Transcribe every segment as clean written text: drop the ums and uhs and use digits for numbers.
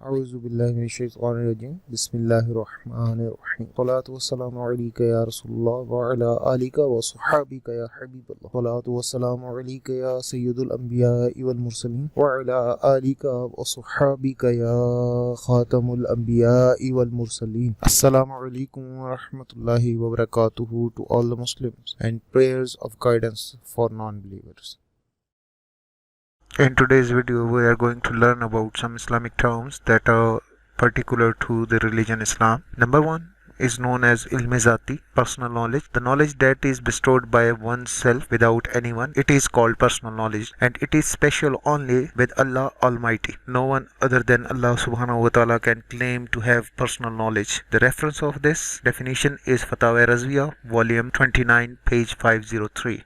Auzubillahiminash-shaytanir-rajim. Bismillahir-rahmanir-rahim. Salatu wassalamu alayka ya Rasulullah wa ala alika wa sahabika ya Habiballah. Salatu wassalamu alayka ya Sayyidul Anbiya wal Mursalin wa ala alika wa sahabika ya Khatamul Anbiya wal Mursalin. Assalamu alaikum wa rahmatullahi wa barakatuhu to all the Muslims and prayers of guidance for non-believers. In today's video, we are going to learn about some Islamic terms that are particular to the religion Islam. Number one is known as ilm-e-zati, personal knowledge. The knowledge that is bestowed by oneself without anyone. It is called personal knowledge, and it is special only with Allah Almighty. No one other than Allah subhanahu wa ta'ala can claim to have personal knowledge. The reference of this definition is Fatawa Razviya, volume 29, page 503.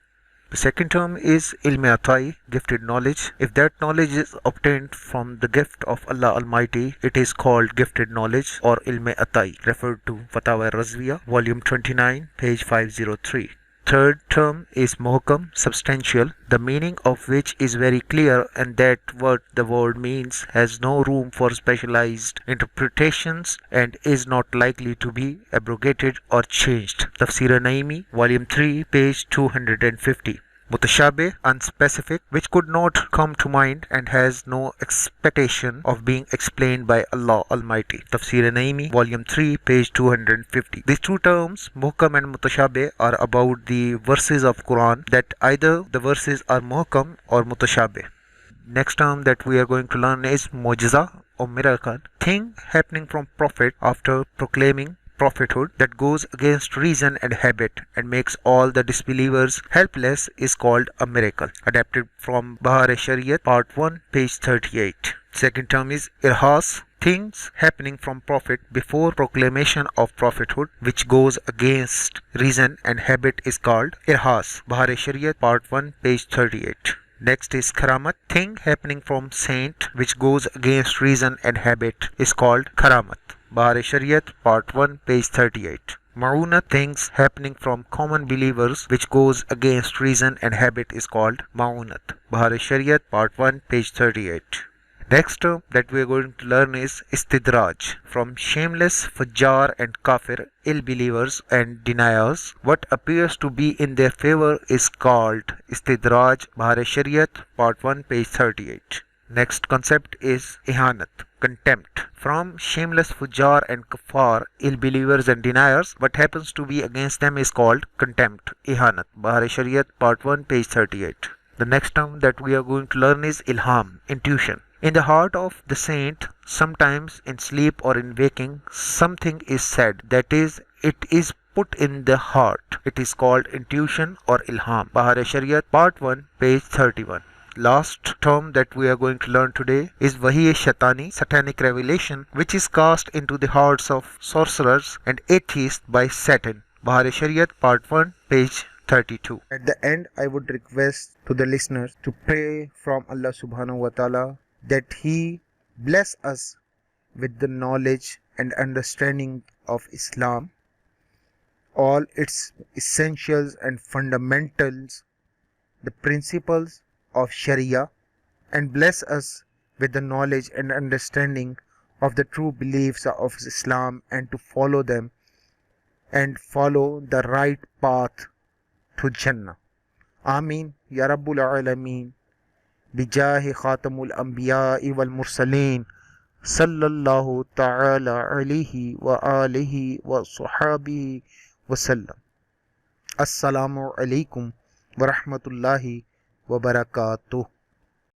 The second term is ilm-e-atai, gifted knowledge. If that knowledge is obtained from the gift of Allah Almighty, it is called gifted knowledge or ilm-e-atai, referred to Fatawa Razviya, volume 29, page 503. Third term is muhkam, substantial, the meaning of which is very clear, and that what the word means has no room for specialized interpretations and is not likely to be abrogated or changed. Tafsir Naimi, volume 3, page 250. Mutashabih, unspecific, which could not come to mind and has no expectation of being explained by Allah Almighty. Tafsir Naimi, volume 3, page 250. These two terms, muhkam and mutashabih, are about the verses of Quran that either the verses are muhkam or mutashabih. Next term that we are going to learn is mu'jiza or miracle, thing happening from Prophet after proclaiming prophethood that goes against reason and habit and makes all the disbelievers helpless is called a miracle. Adapted from Bahar-e-Shariat, part 1, page 38. Second term is irhas, things happening from Prophet before proclamation of prophethood which goes against reason and habit is called irhas. Bahar-e-Shariat, part 1, page 38. Next is karamat, thing happening from saint which goes against reason and habit is called karamat. Bahar-e-Shariat, part 1, page 38. Ma'una, things happening from common believers which goes against reason and habit is called ma'unat. Bahar-e-Shariat, part 1, page 38. Next term that we are going to learn is istidraj, from shameless, fajjar and kafir, ill believers and deniers. What appears to be in their favor is called istidraj. Bahar-e-Shariat, part 1, page 38. Next concept is ihanat, contempt. From shameless fujjar and kafar, ill believers and deniers, what happens to be against them is called contempt, ihanat. Bahar-e-Shariat, part 1, page 38. The next term that we are going to learn is ilham, intuition. In the heart of the saint, sometimes in sleep or in waking, something is said, that is, it is put in the heart. It is called intuition or ilham. Bahar-e-Shariat, part 1, page 31. Last term that we are going to learn today is Wahi-e-Shaitani, satanic revelation, which is cast into the hearts of sorcerers and atheists by Satan. Bahar-e-Shariat, part 1, page 32. At the end, I would request to the listeners to pray from Allah subhanahu wa ta'ala that He bless us with the knowledge and understanding of Islam, all its essentials and fundamentals, the principles of Sharia, and bless us with the knowledge and understanding of the true beliefs of Islam and to follow them and follow the right path to Jannah. Ameen Ya Rabbul Alameen. Bijahi Khatamul Anbiya wal Mursaleen sallallahu ta'ala alayhi wa alihi wa sahabihi wa sallam. Assalamu alaikum wa rahmatullahi wa barakatuh.